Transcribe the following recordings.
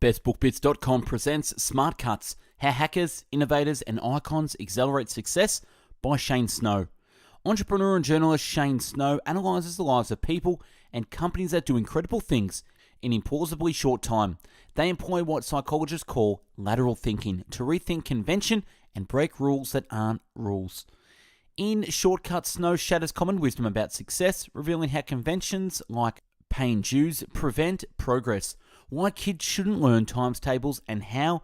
BestBookBits.com presents Smartcuts, How Hackers, Innovators and Icons Accelerate Success by Shane Snow. Entrepreneur and journalist Shane Snow analyzes the lives of people and companies that do incredible things in implausibly short time. They employ what psychologists call lateral thinking to rethink convention and break rules that aren't rules. In Shortcuts, Snow shatters common wisdom about success, revealing how conventions like paying dues prevent progress, why kids shouldn't learn times tables, and how,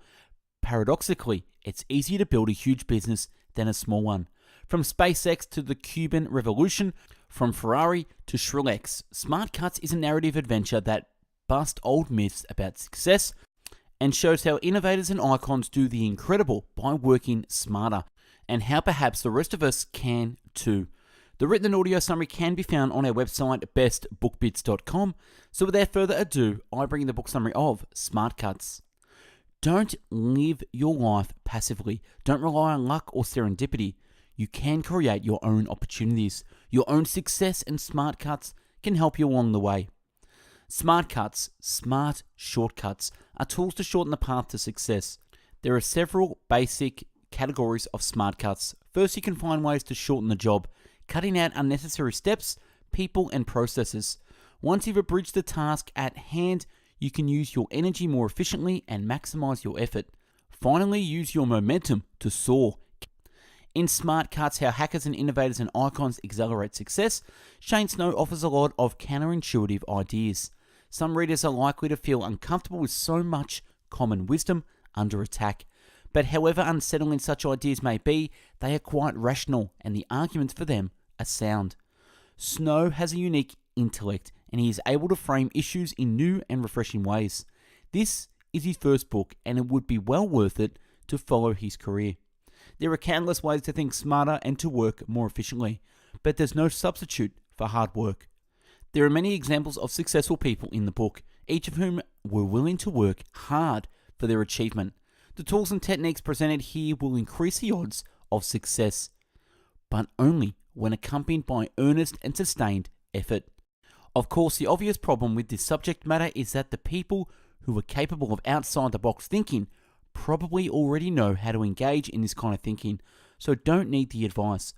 paradoxically, it's easier to build a huge business than a small one. From SpaceX to the Cuban Revolution, from Ferrari to Skrillex, Smartcuts is a narrative adventure that busts old myths about success and shows how innovators and icons do the incredible by working smarter, and how perhaps the rest of us can too. The written and audio summary can be found on our website, bestbookbits.com. So without further ado, I bring the book summary of Smartcuts. Don't live your life passively. Don't rely on luck or serendipity. You can create your own opportunities. Your own success, and Smartcuts can help you along the way. Smartcuts, smart shortcuts, are tools to shorten the path to success. There are several basic categories of Smartcuts. First, you can find ways to shorten the job, cutting out unnecessary steps, people, and processes. Once you've abridged the task at hand, you can use your energy more efficiently and maximize your effort. Finally, use your momentum to soar. In Smartcuts, How Hackers and Innovators and Icons Accelerate Success, Shane Snow offers a lot of counterintuitive ideas. Some readers are likely to feel uncomfortable with so much common wisdom under attack. But however unsettling such ideas may be, they are quite rational, and the arguments for them are sound. Snow has a unique intellect, and he is able to frame issues in new and refreshing ways. This is his first book, and it would be well worth it to follow his career. There are countless ways to think smarter and to work more efficiently, but there's no substitute for hard work. There are many examples of successful people in the book, each of whom were willing to work hard for their achievement. The tools and techniques presented here will increase the odds of success, but only when accompanied by earnest and sustained effort. Of course, the obvious problem with this subject matter is that the people who are capable of outside-the-box thinking probably already know how to engage in this kind of thinking, so don't need the advice.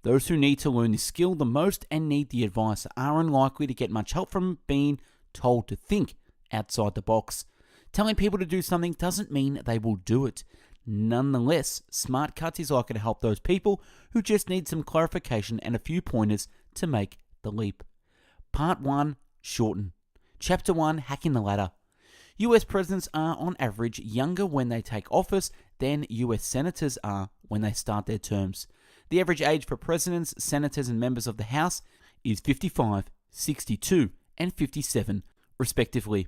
Those who need to learn this skill the most and need the advice are unlikely to get much help from being told to think outside the box. Telling people to do something doesn't mean they will do it. Nonetheless, Smartcuts is likely to help those people who just need some clarification and a few pointers to make the leap. Part 1, Shorten. Chapter 1, Hacking the Ladder. US presidents are on average younger when they take office than US senators are when they start their terms. The average age for presidents, senators and members of the House is 55, 62 and 57 respectively.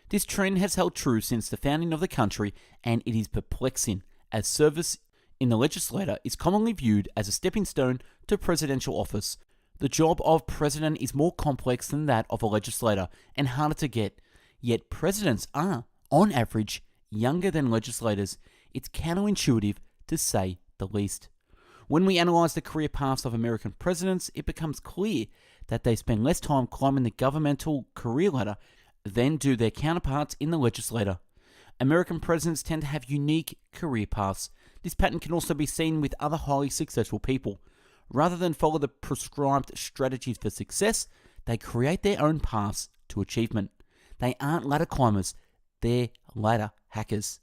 This trend has held true since the founding of the country, and it is perplexing, as service in the legislature is commonly viewed as a stepping stone to presidential office. The job of president is more complex than that of a legislator and harder to get, yet presidents are, on average, younger than legislators. It's counterintuitive to say the least. When we analyze the career paths of American presidents, it becomes clear that they spend less time climbing the governmental career ladder than do their counterparts in the legislature. American presidents tend to have unique career paths. This pattern can also be seen with other highly successful people. Rather than follow the prescribed strategies for success, they create their own paths to achievement. They aren't ladder climbers, they're ladder hackers.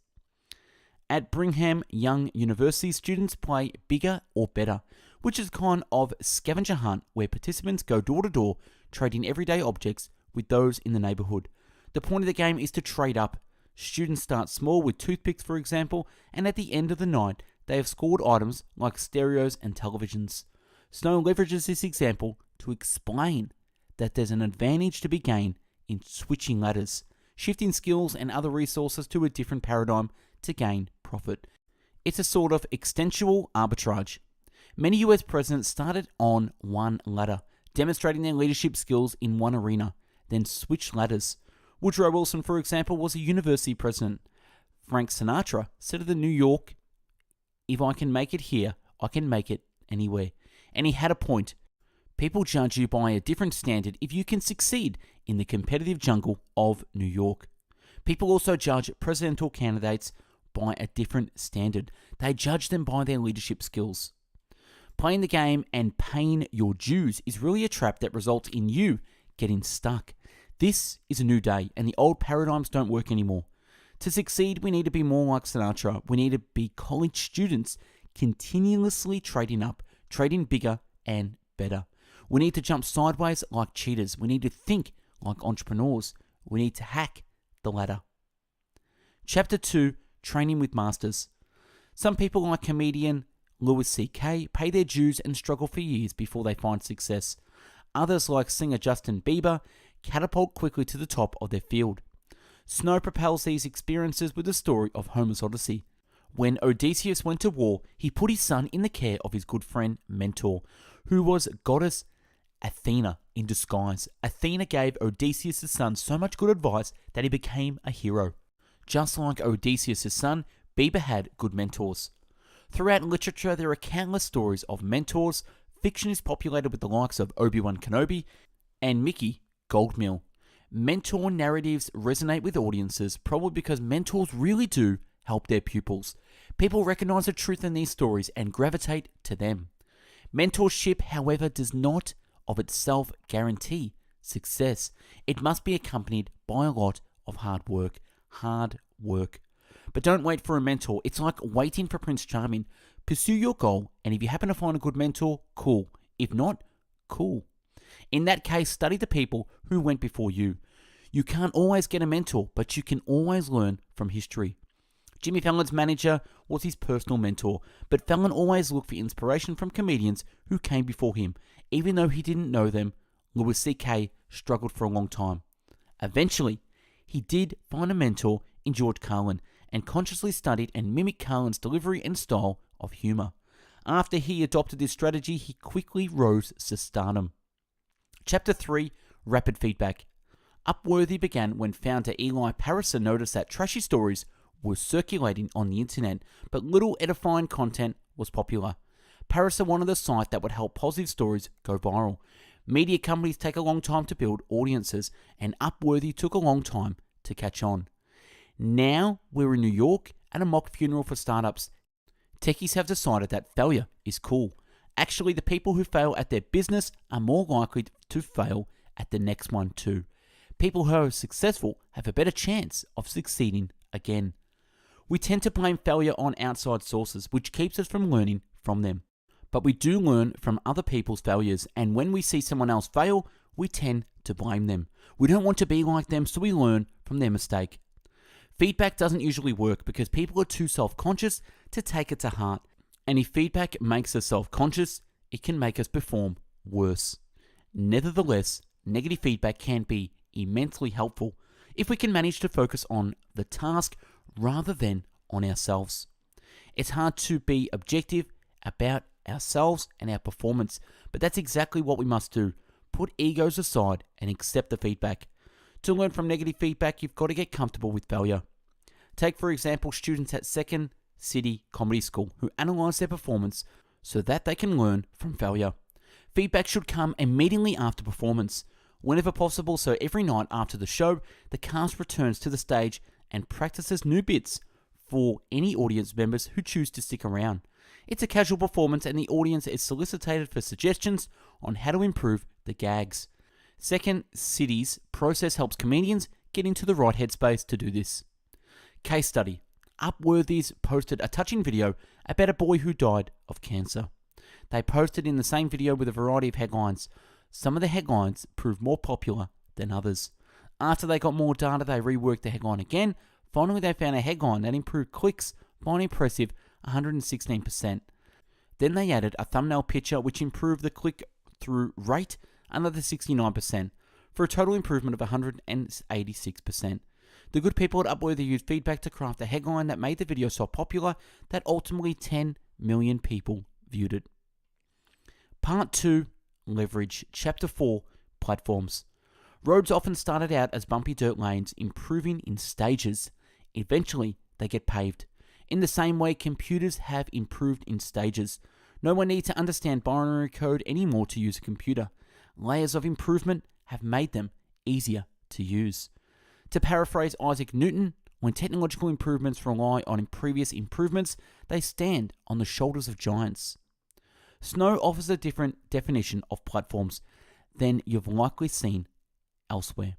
At Brigham Young University, students play bigger or better, which is a kind of scavenger hunt where participants go door to door, trading everyday objects with those in the neighborhood. The point of the game is to trade up. Students start small with toothpicks, for example, and at the end of the night, they have scored items like stereos and televisions. Snow leverages this example to explain that there's an advantage to be gained in switching ladders, shifting skills and other resources to a different paradigm to gain profit. It's a sort of extensual arbitrage. Many US presidents started on one ladder, demonstrating their leadership skills in one arena, then switched ladders. Woodrow Wilson, for example, was a university president. Frank Sinatra said of the New York, "If I can make it here, I can make it anywhere." And he had a point. People judge you by a different standard if you can succeed in the competitive jungle of New York. People also judge presidential candidates by a different standard. They judge them by their leadership skills. Playing the game and paying your dues is really a trap that results in you getting stuck. This is a new day, and the old paradigms don't work anymore. To succeed, we need to be more like Sinatra. We need to be college students continuously trading up, trading bigger and better. We need to jump sideways like cheaters. We need to think like entrepreneurs. We need to hack the ladder. Chapter 2, Training with Masters. Some people, like comedian Louis C.K., pay their dues and struggle for years before they find success. Others, like singer Justin Bieber, catapult quickly to the top of their field. Snow propels these experiences with the story of Homer's Odyssey. When Odysseus went to war, he put his son in the care of his good friend Mentor, who was goddess Athena in disguise. Athena gave Odysseus' son so much good advice that he became a hero. Just like Odysseus' son, Bieber had good mentors. Throughout literature, there are countless stories of mentors. Fiction is populated with the likes of Obi-Wan Kenobi and Mickey Goldmill. Mentor narratives resonate with audiences, probably because mentors really do help their pupils. People recognize the truth in these stories and gravitate to them. Mentorship, however, does not of itself guarantee success. It must be accompanied by a lot of hard work. But don't wait for a mentor. It's like waiting for Prince Charming. Pursue your goal, and if you happen to find a good mentor, cool. If not, cool. In that case, study the people who went before you. You can't always get a mentor, but you can always learn from history. Jimmy Fallon's manager was his personal mentor, but Fallon always looked for inspiration from comedians who came before him. Even though he didn't know them, Louis C.K. struggled for a long time. Eventually, he did find a mentor in George Carlin and consciously studied and mimicked Carlin's delivery and style of humor. After he adopted this strategy, he quickly rose to stardom. Chapter 3, Rapid Feedback. Upworthy began when founder Eli Pariser noticed that trashy stories were circulating on the internet, but little edifying content was popular. Pariser wanted a site that would help positive stories go viral. Media companies take a long time to build audiences, and Upworthy took a long time to catch on. Now we're in New York at a mock funeral for startups. Techies have decided that failure is cool. Actually, the people who fail at their business are more likely to fail at the next one too. People who are successful have a better chance of succeeding again. We tend to blame failure on outside sources, which keeps us from learning from them. But we do learn from other people's failures, and when we see someone else fail, we tend to blame them. We don't want to be like them, so we learn from their mistake. Feedback doesn't usually work because people are too self-conscious to take it to heart. And if feedback makes us self-conscious, it can make us perform worse. Nevertheless, negative feedback can be immensely helpful if we can manage to focus on the task rather than on ourselves. It's hard to be objective about ourselves and our performance, but that's exactly what we must do. Put egos aside and accept the feedback. To learn from negative feedback, you've got to get comfortable with failure. Take, for example, students at Second City Comedy School who analyze their performance so that they can learn from failure. Feedback should come immediately after performance, whenever possible, so every night after the show, the cast returns to the stage and practices new bits for any audience members who choose to stick around. It's a casual performance and the audience is solicited for suggestions on how to improve the gags. Second City's process helps comedians get into the right headspace to do this. Case study. Upworthy's posted a touching video about a boy who died of cancer. They posted in the same video with a variety of headlines. Some of the headlines proved more popular than others. After they got more data, they reworked the headline again. Finally, they found a headline that improved clicks by an impressive 116%. Then they added a thumbnail picture which improved the click-through rate another 69%, for a total improvement of 186%. The good people at Upworthy used feedback to craft a headline that made the video so popular that ultimately 10 million people viewed it. Part 2, Leverage. Chapter 4, Platforms. Roads often started out as bumpy dirt lanes, improving in stages. Eventually, they get paved. In the same way, computers have improved in stages. No one needs to understand binary code anymore to use a computer. Layers of improvement have made them easier to use. To paraphrase Isaac Newton, when technological improvements rely on previous improvements, they stand on the shoulders of giants. Snow offers a different definition of platforms than you've likely seen elsewhere.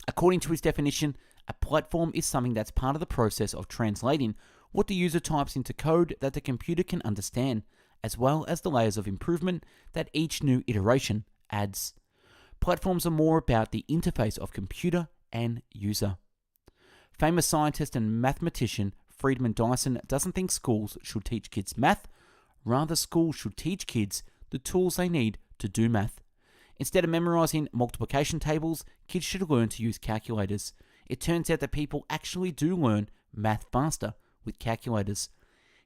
According to his definition, a platform is something that's part of the process of translating what the user types into code that the computer can understand, as well as the layers of improvement that each new iteration adds. Platforms are more about the interface of computer and user. Famous scientist and mathematician Friedman Dyson doesn't think schools should teach kids math, rather schools should teach kids the tools they need to do math. Instead of memorizing multiplication tables, kids should learn to use calculators. It turns out that people actually do learn math faster with calculators.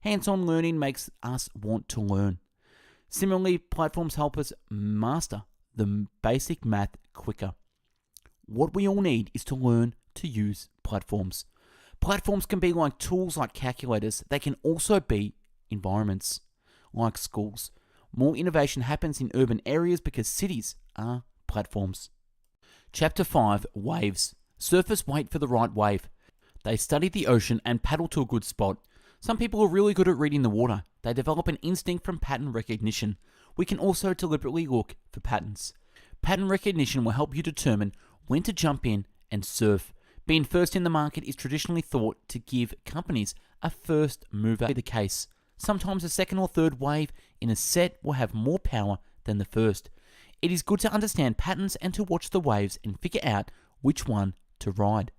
Hands-on learning makes us want to learn. Similarly, platforms help us master the basic math quicker. What we all need is to learn to use platforms. Platforms can be like tools like calculators. They can also be environments like schools. More innovation happens in urban areas because cities are platforms. Chapter 5, Waves. Surfers wait for the right wave. They study the ocean and paddle to a good spot. Some people are really good at reading the water. They develop an instinct from pattern recognition. We can also deliberately look for patterns. Pattern recognition will help you determine when to jump in and surf. Being first in the market is traditionally thought to give companies a first mover. The case. Sometimes a second or third wave in a set will have more power than the first. It is good to understand patterns and to watch the waves and figure out which one to ride.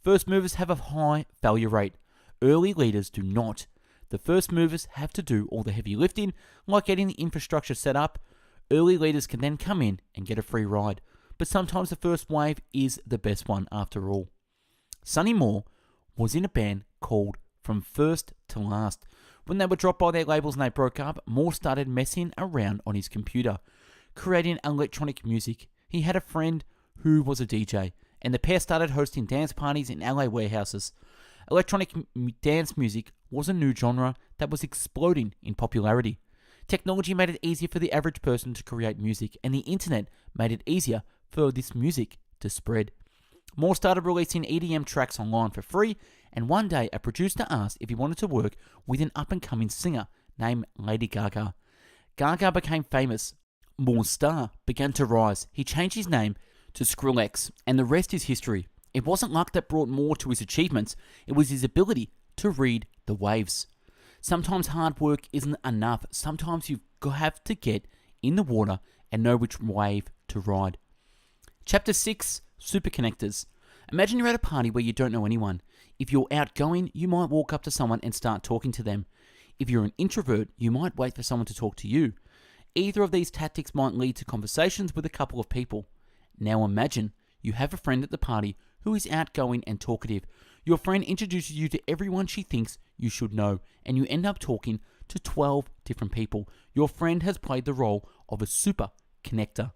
First movers have a high failure rate. Early leaders do not. The first movers have to do all the heavy lifting, like getting the infrastructure set up. Early leaders can then come in and get a free ride. But sometimes the first wave is the best one after all. Sonny Moore was in a band called From First to Last. When they were dropped by their labels and they broke up, Moore started messing around on his computer, creating electronic music. He had a friend who was a DJ, and the pair started hosting dance parties in LA warehouses. Electronic dance music was a new genre that was exploding in popularity. Technology made it easier for the average person to create music, and the internet made it easier for this music to spread. Moore started releasing EDM tracks online for free, and one day a producer asked if he wanted to work with an up-and-coming singer named Lady Gaga. Gaga became famous. Moore's star began to rise. He changed his name to Skrillex, and the rest is history. It wasn't luck that brought Moore to his achievements, it was his ability to read the waves. Sometimes hard work isn't enough. Sometimes you have to get in the water and know which wave to ride. Chapter 6, Superconnectors. Imagine you're at a party where you don't know anyone. If you're outgoing, you might walk up to someone and start talking to them. If you're an introvert, you might wait for someone to talk to you. Either of these tactics might lead to conversations with a couple of people. Now imagine you have a friend at the party who is outgoing and talkative. Your friend introduces you to everyone she thinks you should know, and you end up talking to 12 different people. Your friend has played the role of a super connector.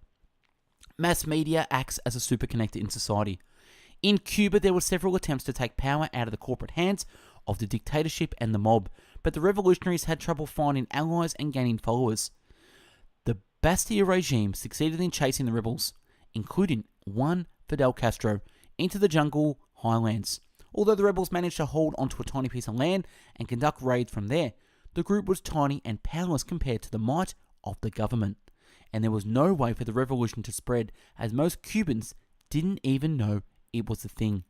Mass media acts as a super connector in society. In Cuba, there were several attempts to take power out of the corporate hands of the dictatorship and the mob, but the revolutionaries had trouble finding allies and gaining followers. The Bastilla regime succeeded in chasing the rebels, including one Fidel Castro, into the jungle highlands. Although the rebels managed to hold onto a tiny piece of land and conduct raids from there, the group was tiny and powerless compared to the might of the government. And there was no way for the revolution to spread, as most Cubans didn't even know it was a thing.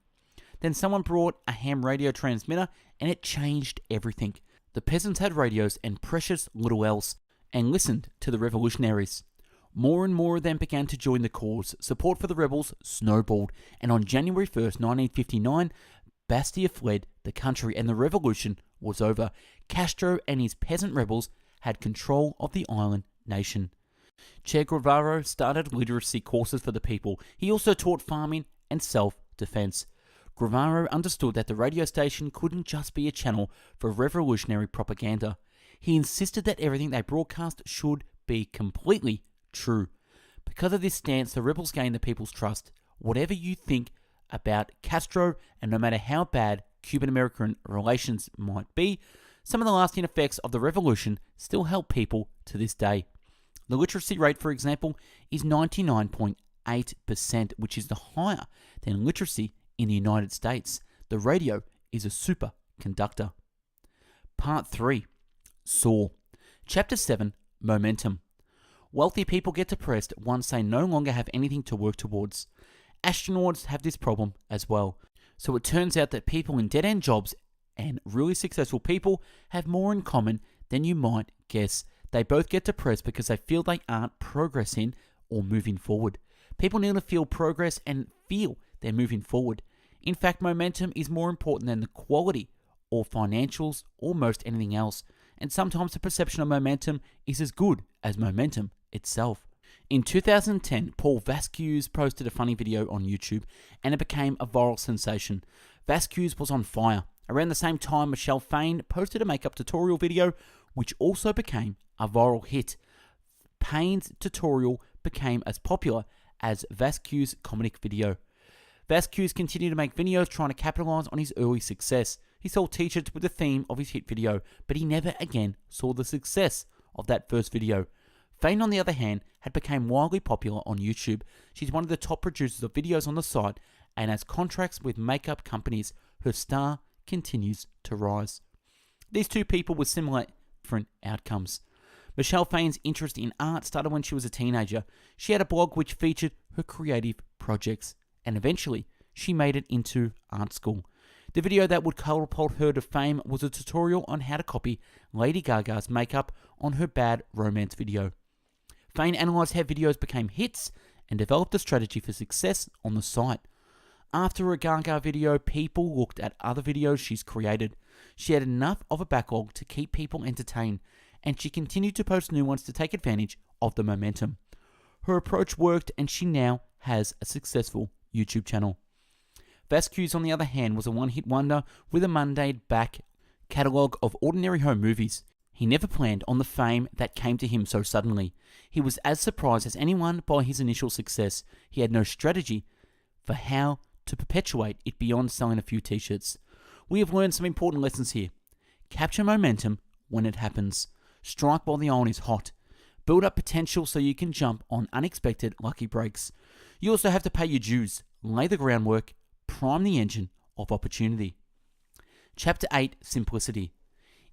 Then someone brought a ham radio transmitter and it changed everything. The peasants had radios and precious little else, and listened to the revolutionaries. More and more of them began to join the cause. Support for the rebels snowballed, and on January 1st, 1959, Bastilla fled the country and the revolution was over. Castro and his peasant rebels had control of the island nation. Che Guevara started literacy courses for the people. He also taught farming and self-defense. Guevara understood that the radio station couldn't just be a channel for revolutionary propaganda. He insisted that everything they broadcast should be completely true. Because of this stance, the rebels gained the people's trust. Whatever you think about Castro, and no matter how bad Cuban-American relations might be, some of the lasting effects of the revolution still help people to this day. The literacy rate, for example, is 99.8%, which is the higher than literacy In the United States, the radio is a superconductor. Part 3. Saw. Chapter 7. Momentum. Wealthy people get depressed once they no longer have anything to work towards. Astronauts have this problem as well. So it turns out that people in dead-end jobs and really successful people have more in common than you might guess. They both get depressed because they feel they aren't progressing or moving forward. People need to feel progress and feel they're moving forward. In fact, momentum is more important than the quality or financials or most anything else. And sometimes the perception of momentum is as good as momentum itself. In 2010, Paul Vasquez posted a funny video on YouTube and it became a viral sensation. Vasquez was on fire. Around the same time, Michelle Payne posted a makeup tutorial video which also became a viral hit. Payne's tutorial became as popular as Vasquez's comedic video. Vasquez continued to make videos trying to capitalize on his early success. He sold t-shirts with the theme of his hit video, but he never again saw the success of that first video. Payne, on the other hand, had become wildly popular on YouTube. She's one of the top producers of videos on the site and has contracts with makeup companies. Her star continues to rise. These two people with similar different outcomes. Michelle Payne's interest in art started when she was a teenager. She had a blog which featured her creative projects, and eventually she made it into art school. The video that would catapult her to fame was a tutorial on how to copy Lady Gaga's makeup on her Bad Romance video. Payne analysed how videos became hits and developed a strategy for success on the site. After a Gaga video, people looked at other videos she's created. She had enough of a backlog to keep people entertained, and she continued to post new ones to take advantage of the momentum. Her approach worked, and she now has a successful YouTube channel. Vasquez, on the other hand, was a one-hit wonder with a mundane back catalogue of ordinary home movies. He never planned on the fame that came to him so suddenly. He was as surprised as anyone by his initial success. He had no strategy for how to perpetuate it beyond selling a few t-shirts. We have learned some important lessons here. Capture momentum when it happens. Strike while the iron is hot. Build up potential so you can jump on unexpected lucky breaks. You also have to pay your dues, lay the groundwork, prime the engine of opportunity. Chapter 8. Simplicity.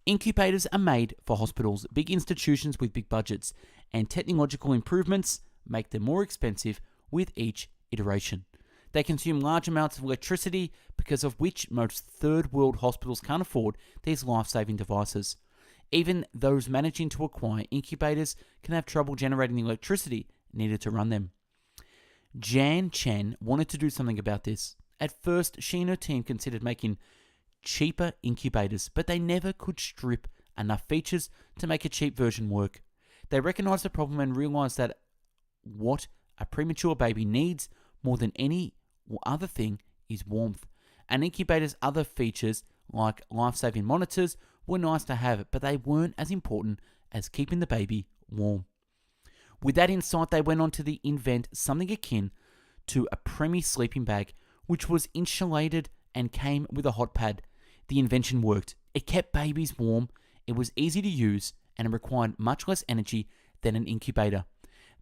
Incubators are made for hospitals, big institutions with big budgets, and technological improvements make them more expensive with each iteration. They consume large amounts of electricity, because of which most third world hospitals can't afford these life-saving devices. Even those managing to acquire incubators can have trouble generating the electricity needed to run them. Jan Chen wanted to do something about this. At first, she and her team considered making cheaper incubators, but they never could strip enough features to make a cheap version work. They recognized the problem and realized that what a premature baby needs more than any other thing is warmth. An incubator's other features, like life-saving monitors, were nice to have, but they weren't as important as keeping the baby warm. With that insight, they went on to invent something akin to a preemie sleeping bag, which was insulated and came with a hot pad. The invention worked. It kept babies warm, it was easy to use, and it required much less energy than an incubator.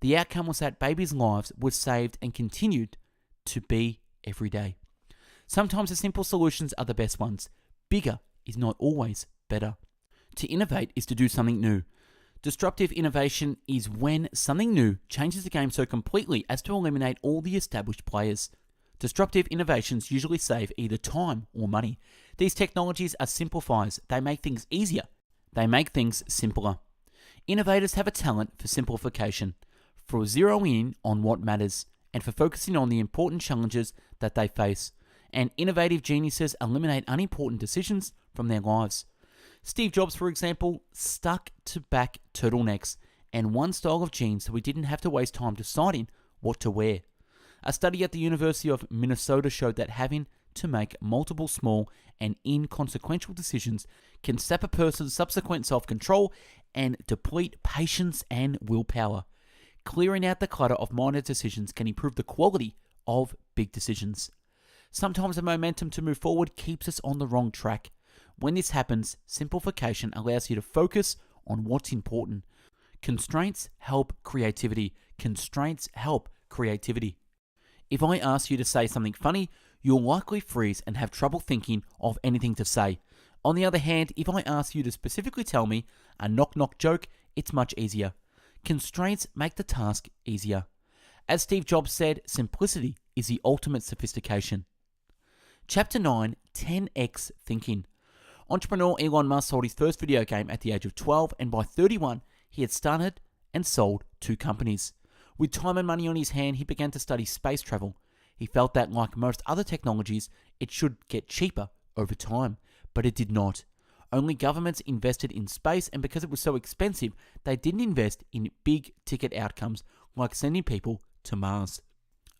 The outcome was that babies' lives were saved and continued to be every day. Sometimes the simple solutions are the best ones. Bigger is not always better. To innovate is to do something new. Disruptive innovation is when something new changes the game so completely as to eliminate all the established players. Disruptive innovations usually save either time or money. These technologies are simplifiers. They make things easier. They make things simpler. Innovators have a talent for simplification, for zeroing in on what matters, and for focusing on the important challenges that they face. And innovative geniuses eliminate unimportant decisions from their lives. Steve Jobs, for example, stuck to back turtlenecks and one style of jeans so he didn't have to waste time deciding what to wear. A study at the University of Minnesota showed that having to make multiple small and inconsequential decisions can sap a person's subsequent self-control and deplete patience and willpower. Clearing out the clutter of minor decisions can improve the quality of big decisions. Sometimes the momentum to move forward keeps us on the wrong track. When this happens, simplification allows you to focus on what's important. Constraints help creativity. Constraints help creativity. If I ask you to say something funny, you'll likely freeze and have trouble thinking of anything to say. On the other hand, if I ask you to specifically tell me a knock-knock joke, it's much easier. Constraints make the task easier. As Steve Jobs said, simplicity is the ultimate sophistication. Chapter 9, 10x Thinking. Entrepreneur Elon Musk sold his first video game at the age of 12, and by 31, he had started and sold 2 companies. With time and money on his hand, he began to study space travel. He felt that, like most other technologies, it should get cheaper over time, but it did not. Only governments invested in space, and because it was so expensive, they didn't invest in big-ticket outcomes like sending people to Mars.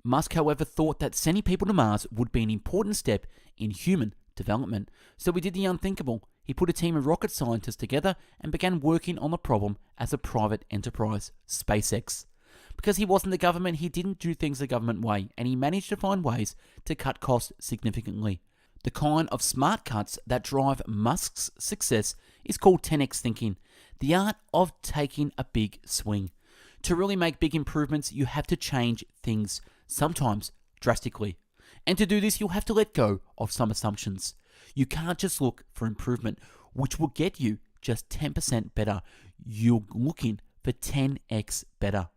Musk, however, thought that sending people to Mars would be an important step in human development, so he did the unthinkable. He put a team of rocket scientists together and began working on the problem as a private enterprise, SpaceX. Because he wasn't the government, he didn't do things the government way, and he managed to find ways to cut costs significantly. The kind of smart cuts that drive Musk's success is called 10x thinking, the art of taking a big swing. To really make big improvements, you have to change things, sometimes drastically. And to do this, you'll have to let go of some assumptions. You can't just look for improvement, which will get you just 10% better. You're looking for 10x better.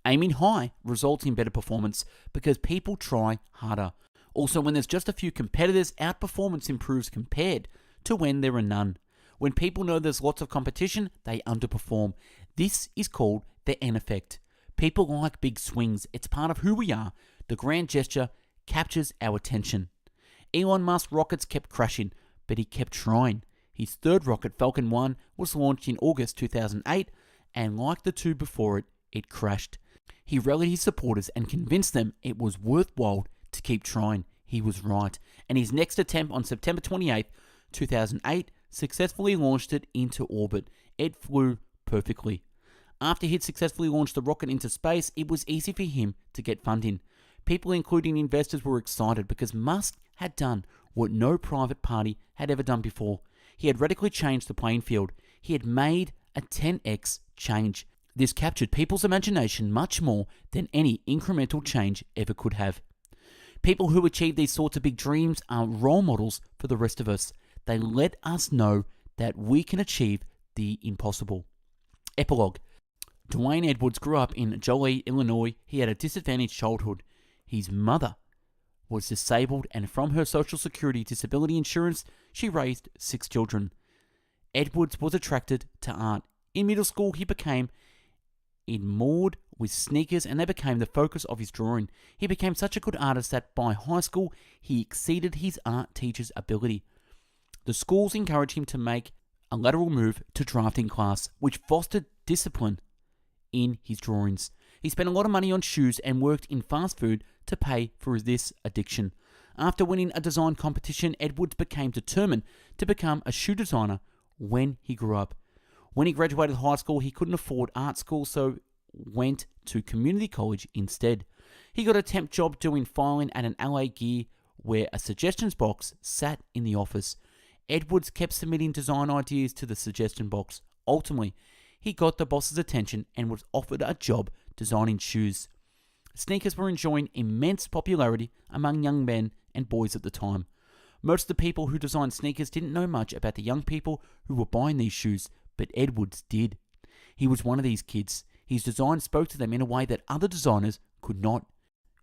Aiming high results in better performance because people try harder. Also, when there's just a few competitors, outperformance improves compared to when there are none. When people know there's lots of competition, they underperform. This is called the N effect. People like big swings. It's part of who we are. The grand gesture captures our attention. Elon Musk's rockets kept crashing, but he kept trying. His third rocket, Falcon 1, was launched in August 2008, and like the 2 before it, it crashed. He rallied his supporters and convinced them it was worthwhile to keep trying. He was right, and his next attempt on September 28, 2008, successfully launched it into orbit. It flew perfectly. After he'd successfully launched the rocket into space, it was easy for him to get funding. People, including investors, were excited because Musk had done what no private party had ever done before. He had radically changed the playing field. He had made a 10x change. This captured people's imagination much more than any incremental change ever could have. People who achieve these sorts of big dreams are role models for the rest of us. They let us know that we can achieve the impossible. Epilogue. Dwayne Edwards grew up in Joliet, Illinois. He had a disadvantaged childhood. His mother was disabled, and from her Social Security disability insurance, she raised 6 children. Edwards was attracted to art. In middle school, he became enamored with sneakers, and they became the focus of his drawing. He became such a good artist that by high school, he exceeded his art teacher's ability. The schools encouraged him to make a lateral move to drafting class, which fostered discipline in his drawings. He spent a lot of money on shoes and worked in fast food to pay for this addiction. After winning a design competition, Edwards became determined to become a shoe designer when he grew up. When he graduated high school, he couldn't afford art school, so went to community college instead. He got a temp job doing filing at an LA Gear where a suggestions box sat in the office. Edwards kept submitting design ideas to the suggestion box. Ultimately, he got the boss's attention and was offered a job designing shoes. Sneakers were enjoying immense popularity among young men and boys at the time. Most of the people who designed sneakers didn't know much about the young people who were buying these shoes, but Edwards did. He was one of these kids. His design spoke to them in a way that other designers could not.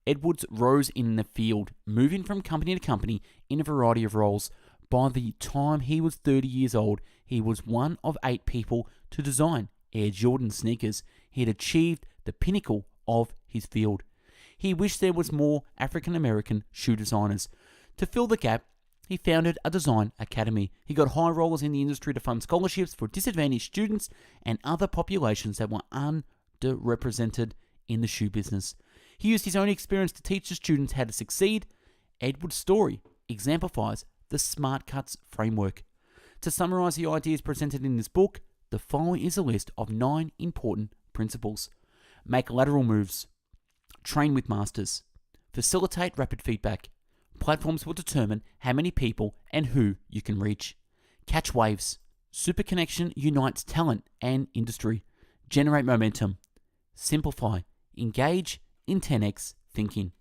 Edwards rose in the field, moving from company to company in a variety of roles. By the time he was 30 years old, he was one of 8 people to design Air Jordan sneakers. He had achieved the pinnacle of his field. He wished there was more African American shoe designers. To fill the gap, he founded a design academy. He got high rollers in the industry to fund scholarships for disadvantaged students and other populations that were underrepresented in the shoe business. He used his own experience to teach the students how to succeed. Edwards' story exemplifies the Smartcuts framework. To summarize the ideas presented in this book, the following is a list of 9 important principles. Make lateral moves. Train with masters. Facilitate rapid feedback. Platforms will determine how many people and who you can reach. Catch waves. Super connection unites talent and industry. Generate momentum. Simplify. Engage in 10x thinking.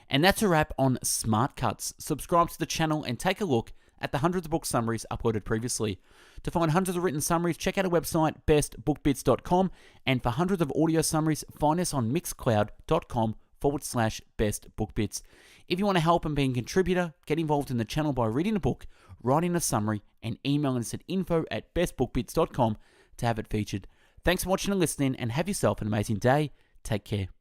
And that's a wrap on Smartcuts. Subscribe to the channel and take a look at the hundreds of book summaries uploaded previously. To find hundreds of written summaries, check out our website, bestbookbits.com, and for hundreds of audio summaries, find us on mixcloud.com/bestbookbits. If you want to help and be a contributor, get involved in the channel by reading a book, writing a summary, and emailing us at info@bestbookbits.com to have it featured. Thanks for watching and listening, and have yourself an amazing day. Take care.